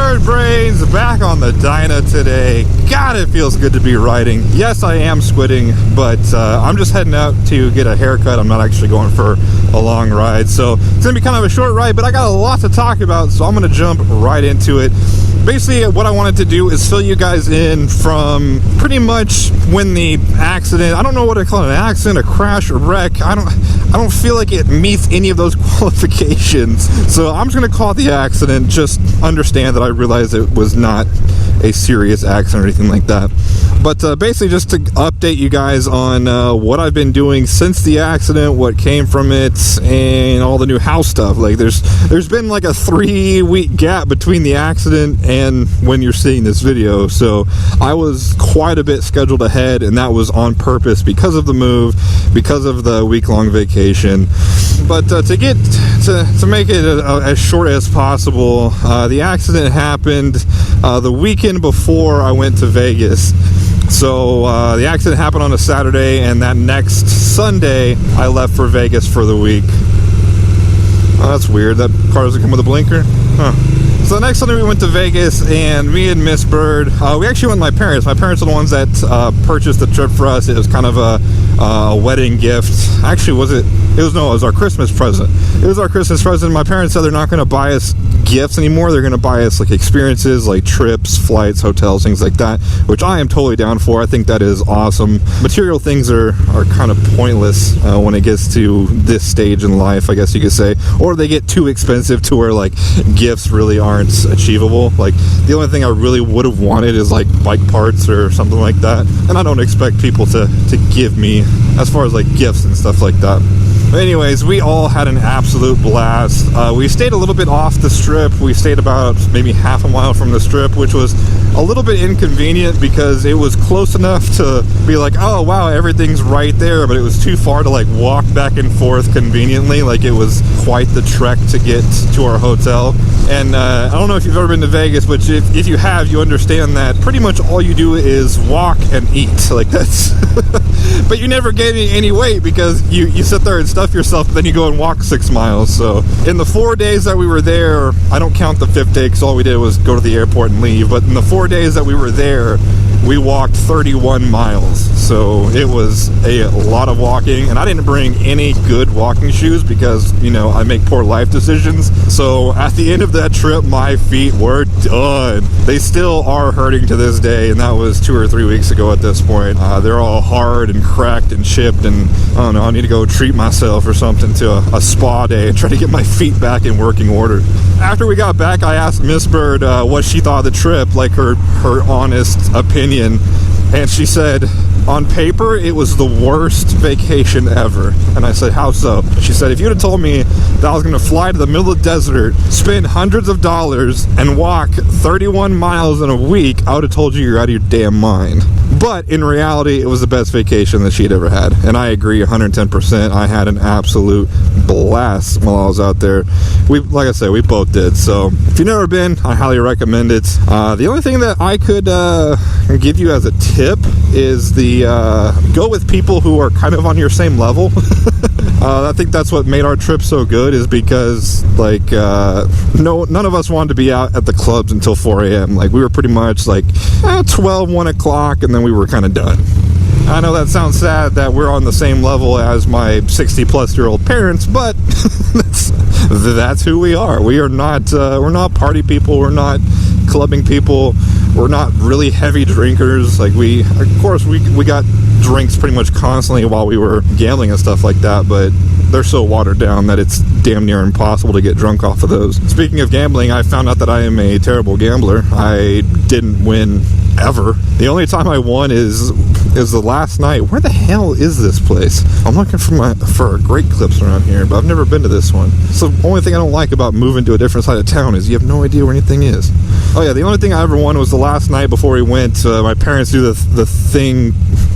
Bird Brains back on the Dyna today. God, it feels good to be riding. Yes, I am squidding, but I'm just heading out to get a haircut. I'm not actually going for a long ride, so it's gonna be kind of a short ride, but I got a lot to talk about, so I'm gonna jump right into it. Basically, what I wanted to do is fill you guys in from pretty much when the accident, I don't know what to call it, an accident, a crash, a wreck. I don't feel like it meets any of those qualifications. So I'm just going to call it the accident. Just understand that I realized it was not a serious accident or anything like that. But basically just to update you guys on what I've been doing since the accident, what came from it, and all the new house stuff. Like there's been like a 3-week gap between the accident and when you're seeing this video. So I was quite a bit scheduled ahead, and that was on purpose because of the move, because of the week-long vacation. But to make it as short as possible, the accident happened the weekend before I went to Vegas. So the accident happened on a Saturday, and that next Sunday I left for Vegas for the week. Oh, that's weird. That car doesn't come with a blinker? Huh. So the next Sunday we went to Vegas, and me and Miss Bird, we actually went with my parents. My parents are the ones that purchased the trip for us. It was kind of a wedding gift. Actually, it was our Christmas present. It was our Christmas present. My parents said they're not going to buy us gifts anymore. They're going to buy us like experiences, like trips, flights, hotels, things like that, which I am totally down for. I think that is awesome. Material things are kind of pointless when it gets to this stage in life, I guess you could say, or they get too expensive to where like gifts really aren't achievable. Like the only thing I really would have wanted is like bike parts or something like that, and I don't expect people to give me as far as like gifts and stuff like that. But anyways, we all had an absolute blast. We stayed a little bit off the strip. We stayed about maybe half a mile from the strip, which was a little bit inconvenient because it was close enough to be like, oh wow, everything's right there, but it was too far to like walk back and forth conveniently. Like it was quite the trek to get to our hotel. And I don't know if you've ever been to Vegas, but if you have, you understand that pretty much all you do is walk and eat. Like that's but you never gain any weight because you sit there and stuff yourself, then you go and walk 6 miles. So in the 4 days that we were there, I don't count the 5th day because all we did was go to the airport and leave, but in the 4 days that we were there, we walked 31 miles. So it was a lot of walking, and I didn't bring any good walking shoes because, you know, I make poor life decisions. So at the end of that trip, my feet were done. They still are hurting to this day, and that was 2 or 3 weeks ago at this point. They're all hard and cracked and chipped, and I don't know, I need to go treat myself or something to a spa day and try to get my feet back in working order. After we got back, I asked Miss Bird what she thought of the trip, like her honest opinion, and she said, on paper, it was the worst vacation ever. And I said, how so? She said, if you'd have told me that I was going to fly to the middle of the desert, spend hundreds of dollars, and walk 31 miles in a week, I would have told you you're out of your damn mind. But in reality, it was the best vacation that she'd ever had. And I agree 110%. I had an absolute blast while I was out there. Like I said, we both did. So if you've never been, I highly recommend it. The only thing that I could give you as a tip is go with people who are kind of on your same level. I think that's what made our trip so good, is because like none of us wanted to be out at the clubs until 4 a.m. Like we were pretty much like 12, 1 o'clock, and then we were kind of done. I know that sounds sad that we're on the same level as my 60-plus-year-old parents, but that's who we are. We're not party people. We're not clubbing people. We're not really heavy drinkers. Like we got drinks pretty much constantly while we were gambling and stuff like that, but they're so watered down that it's damn near impossible to get drunk off of those. Speaking of gambling, I found out that I am a terrible gambler. I didn't win ever. The only time I won is the last night. Where the hell is this place? I'm looking for great clips around here, but I've never been to this one. So the only thing I don't like about moving to a different side of town is you have no idea where anything is. Oh yeah, the only thing I ever won was the last night before we went. My parents do the thing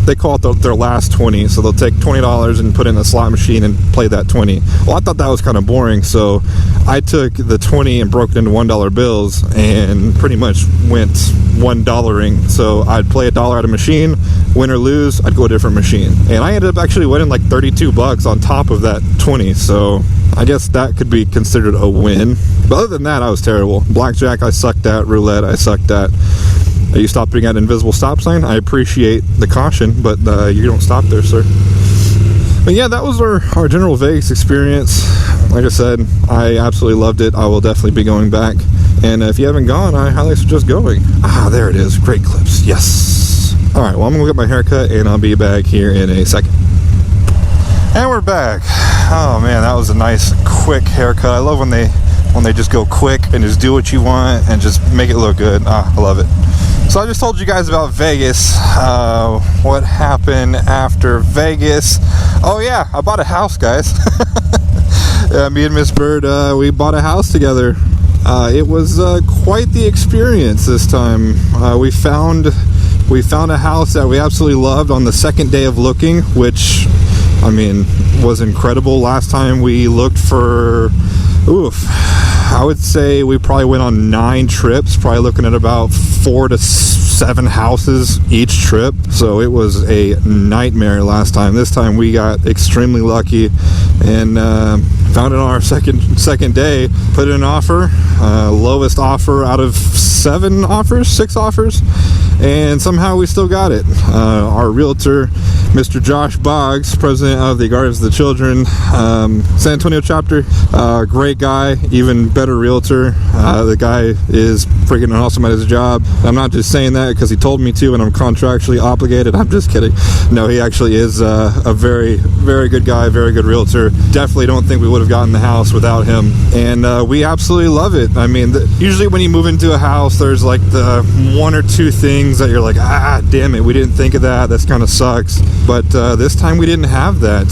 they call it their last 20. So they'll take $20 and put in a slot machine and play that 20. Well, I thought that was kind of boring, so I took the 20 and broke it into $1 bills and pretty much went $1-ing. So I'd play $1 at a machine, win or lose, I'd go a different machine. And I ended up actually winning like $32 on top of that 20. So I guess that could be considered a win. But other than that, I was terrible. Blackjack, I sucked at. Roulette, I sucked at. You stopping at an invisible stop sign? I appreciate the caution, but you don't stop there, sir. But yeah, that was our general Vegas experience. Like I said, I absolutely loved it. I will definitely be going back. And if you haven't gone, I highly suggest going. Ah, there it is. Great clips. Yes. All right, well, I'm going to get my haircut, and I'll be back here in a second. And we're back. Oh, man, that was a nice, quick haircut. I love when they just go quick and just do what you want and just make it look good. Ah, I love it. So I just told you guys about Vegas. What happened after Vegas? Oh yeah, I bought a house, guys. Me and Miss Bird, we bought a house together. It was quite the experience this time. We found a house that we absolutely loved on the second day of looking, which, I mean, was incredible. Last time we looked for, I would say we probably went on 9 trips, probably looking at about 4 to 7 houses each trip. So it was a nightmare last time. This time we got extremely lucky and found it on our second day. Put in an offer, lowest offer out of 6 offers, and somehow we still got it. Our realtor, Mr. Josh Boggs, president of the Guardians of the Children, San Antonio chapter, great guy, even better realtor. The guy is freaking awesome at his job. I'm not just saying that because he told me to and I'm contractually obligated. I'm just kidding. No, he actually is a very, very good guy, very good realtor. Definitely don't think we would have gotten the house without him. And we absolutely love it. I mean, usually when you move into a house, there's like the 1 or 2 things that you're like, damn it, we didn't think of that. That's kind of sucks. But this time we didn't have that.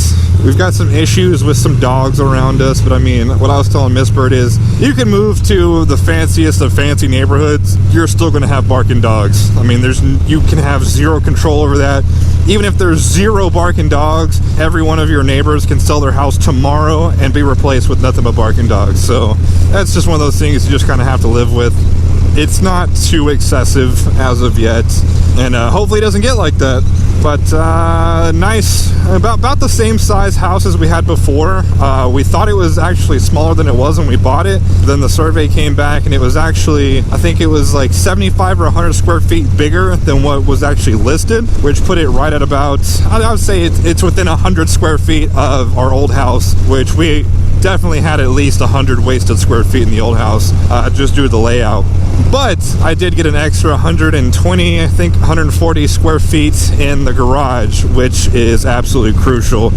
We've got some issues with some dogs around us, but I mean, what I was telling Miss Bird is, you can move to the fanciest of fancy neighborhoods, you're still going to have barking dogs. I mean, you can have zero control over that. Even if there's 0 barking dogs, every one of your neighbors can sell their house tomorrow and be replaced with nothing but barking dogs. So that's just one of those things you just kind of have to live with. It's not too excessive as of yet, and hopefully it doesn't get like that. But nice, about the same size house as we had before. We thought it was actually smaller than it was when we bought it. Then the survey came back and it was actually, I think it was like 75 or 100 square feet bigger than what was actually listed, which put it right at about, I would say it's within 100 square feet of our old house, which we definitely had at least 100 wasted square feet in the old house, just due to the layout. But I did get an extra 120, I think 140 square feet in the garage, which is absolutely crucial.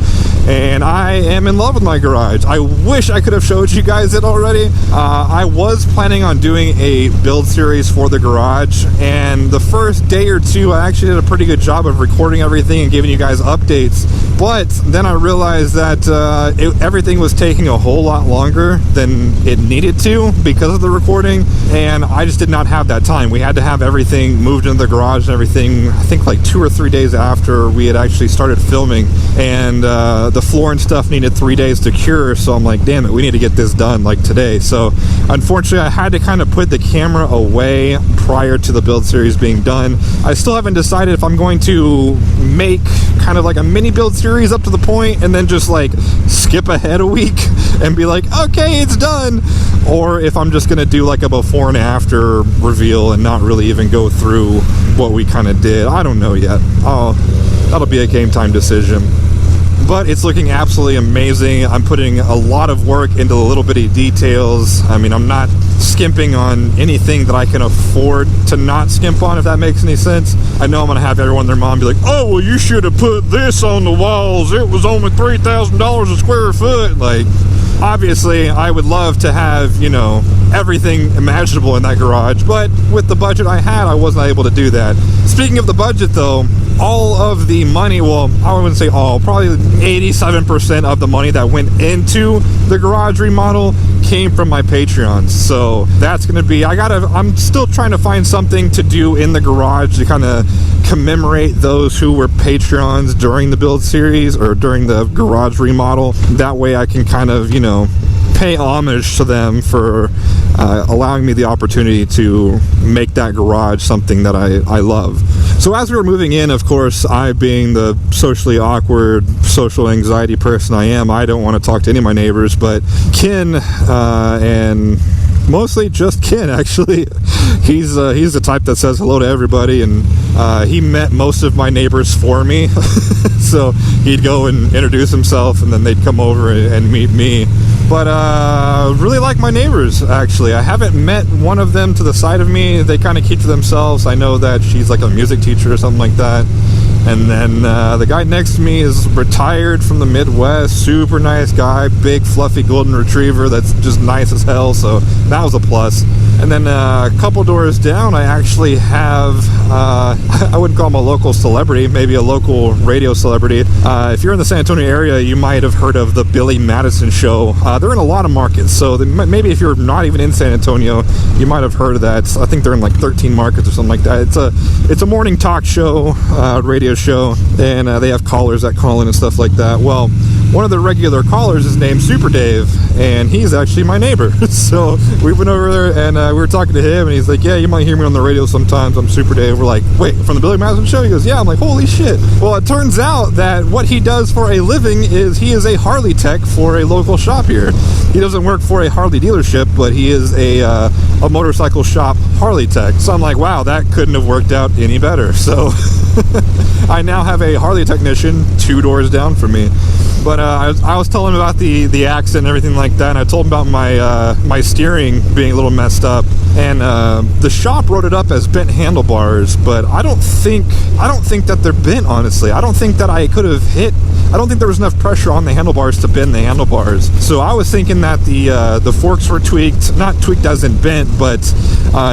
And I am in love with my garage. I wish I could have showed you guys it already. I was planning on doing a build series for the garage, and the first day or 2 I actually did a pretty good job of recording everything and giving you guys updates. But then I realized that everything was taking a whole lot longer than it needed to because of the recording, and I just did not have that time. We had to have everything moved into the garage and everything, I think like 2 or 3 days after we had actually started filming, and the floor and stuff needed 3 days to cure. So I'm like, damn it, we need to get this done like today. So unfortunately I had to kind of put the camera away prior to the build series being done. I still haven't decided if I'm going to make kind of like a mini build series up to the point and then just like skip ahead a week and be like, okay, it's done, or if I'm just gonna do like a before and after reveal and not really even go through what we kind of did. I don't know yet. That'll be a game time decision. But it's looking absolutely amazing. I'm putting a lot of work into the little bitty details. I mean, I'm not skimping on anything that I can afford to not skimp on, if that makes any sense. I know I'm gonna have everyone and their mom be like, oh, well, you should have put this on the walls. It was only $3,000 a square foot. Like, obviously, I would love to have, everything imaginable in that garage, but with the budget I had, I wasn't able to do that. Speaking of the budget, though, all of the money, well, I wouldn't say all, probably 87% of the money that went into the garage remodel came from my Patreons. So that's gonna be, I'm still trying to find something to do in the garage to kind of commemorate those who were Patreons during the build series or during the garage remodel. That way I can kind of, you know, pay homage to them for allowing me the opportunity to make that garage something that I love. So as we were moving in, of course, I, being the socially awkward, social anxiety person I am, I don't want to talk to any of my neighbors, but Ken, and mostly just Ken, actually, he's the type that says hello to everybody, and he met most of my neighbors for me. So he'd go and introduce himself, and then they'd come over and meet me. But really like my neighbors, actually. I haven't met one of them to the side of me. They kind of keep to themselves. I know that she's like a music teacher or something like that. And then the guy next to me is retired from the Midwest, super nice guy, big fluffy golden retriever that's just nice as hell, so that was a plus. And then a couple doors down, I actually have, I wouldn't call him a local celebrity, maybe a local radio celebrity. If you're in the San Antonio area, you might have heard of the Billy Madison Show. They're in a lot of markets, so maybe if you're not even in San Antonio, you might have heard of that. I think they're in like 13 markets or something like that. It's a morning talk show, radio show, and they have callers that call in and stuff like that. Well, one of the regular callers is named Super Dave, and he's actually my neighbor. So we went over there, and we were talking to him, and he's like, yeah, you might hear me on the radio sometimes. I'm Super Dave. We're like, wait, from the Billy Madison Show? He goes, yeah. I'm like, holy shit. Well, it turns out that what he does for a living is he is a Harley tech for a local shop here. He doesn't work for a Harley dealership, but he is a motorcycle shop Harley tech. So I'm like, wow, that couldn't have worked out any better. So I now have a Harley technician 2 doors down from me. But I was telling him about the accident and everything like that, and I told him about my steering being a little messed up, and the shop wrote it up as bent handlebars, but I don't think that they're bent, honestly. I don't think that I could have hit. I don't think there was enough pressure on the handlebars to bend the handlebars. So I was thinking that the forks were tweaked, not tweaked as in bent, but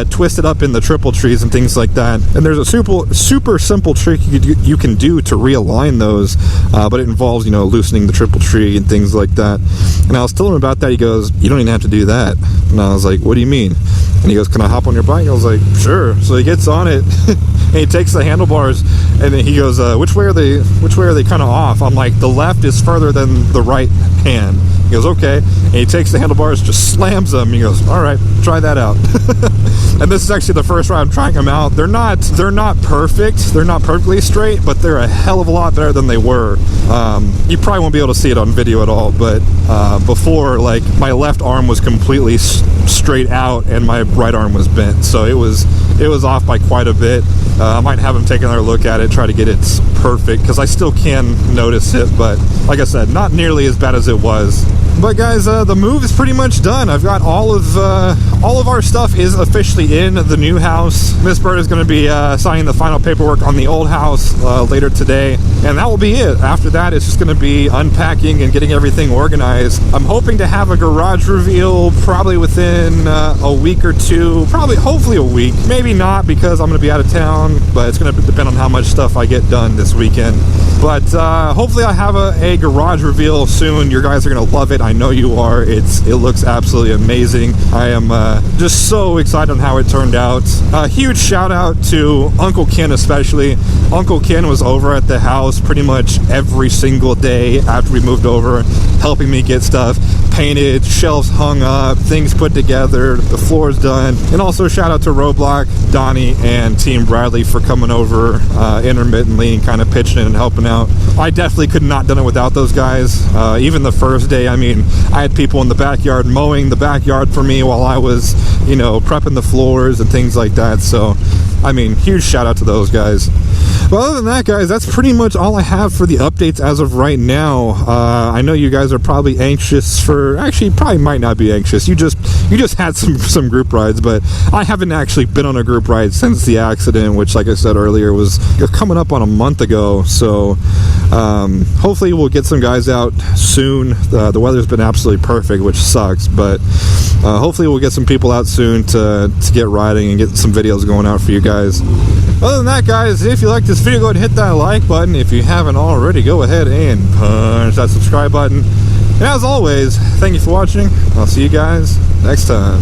twisted up in the triple trees and things like that. And there's a super simple trick you can do to realign those, but it involves, you know, loosening the triple tree and things like that. And I was telling him about that. He goes, you don't even have to do that. And I was like, what do you mean? And he goes, can I hop on your bike? I was like, sure. So he gets on it and he takes the handlebars, and then he goes, which way are they kind of off? I'm like, the left is further than the right hand. He goes, okay. And he takes the handlebars, just slams them. He goes, all right, try that out. And this is actually the first ride I'm trying them out. They're not perfect. They're not perfectly straight, but they're a hell of a lot better than they were. You probably won't be able to see it on video at all, but before, like, my left arm was completely straight out and my right arm was bent. So it was off by quite a bit. I might have him take another look at it, try to get it perfect, because I still can notice it, but like I said, not nearly as bad as it was. But guys, the move is pretty much done. I've got all of our stuff is officially in the new house. Miss Bird is going to be signing the final paperwork on the old house later today, and that will be it. After that, it's just going to be unpacking and getting everything organized. I'm hoping to have a garage reveal probably within a week or two, hopefully a week. Maybe not, because I'm going to be out of town, but it's going to depend on how much stuff I get done this weekend. But hopefully I have a garage reveal soon. You guys are going to love it. I know you are. It looks absolutely amazing. I am just so excited on how it turned out. Huge shout out to Uncle Ken, especially. Uncle Ken was over at the house pretty much every single day after we moved over, helping me get stuff painted, shelves hung up, things put together, the floors done. And also shout out to Roblox, Donnie, and Team Bradley for coming over intermittently and kind of pitching in and helping out. I definitely could not have done it without those guys. Even the first day, I mean, I had people in the backyard mowing the backyard for me while I was, you know, prepping the floors and things like that. So, I mean, huge shout out to those guys. But other than that, guys, that's pretty much all I have for the updates as of right now. I know you guys are probably anxious for, actually probably might not be anxious. You just had some group rides, but I haven't actually been on a group ride since the accident, which, like I said earlier, was coming up on a month ago. So hopefully we'll get some guys out soon. The weather's been absolutely perfect, which sucks, but hopefully we'll get some people out soon to get riding and get some videos going out for you guys. Other than that, guys, if you like this video, go ahead and hit that like button. If you haven't already, go ahead and punch that subscribe button. And as always, thank you for watching. I'll see you guys next time.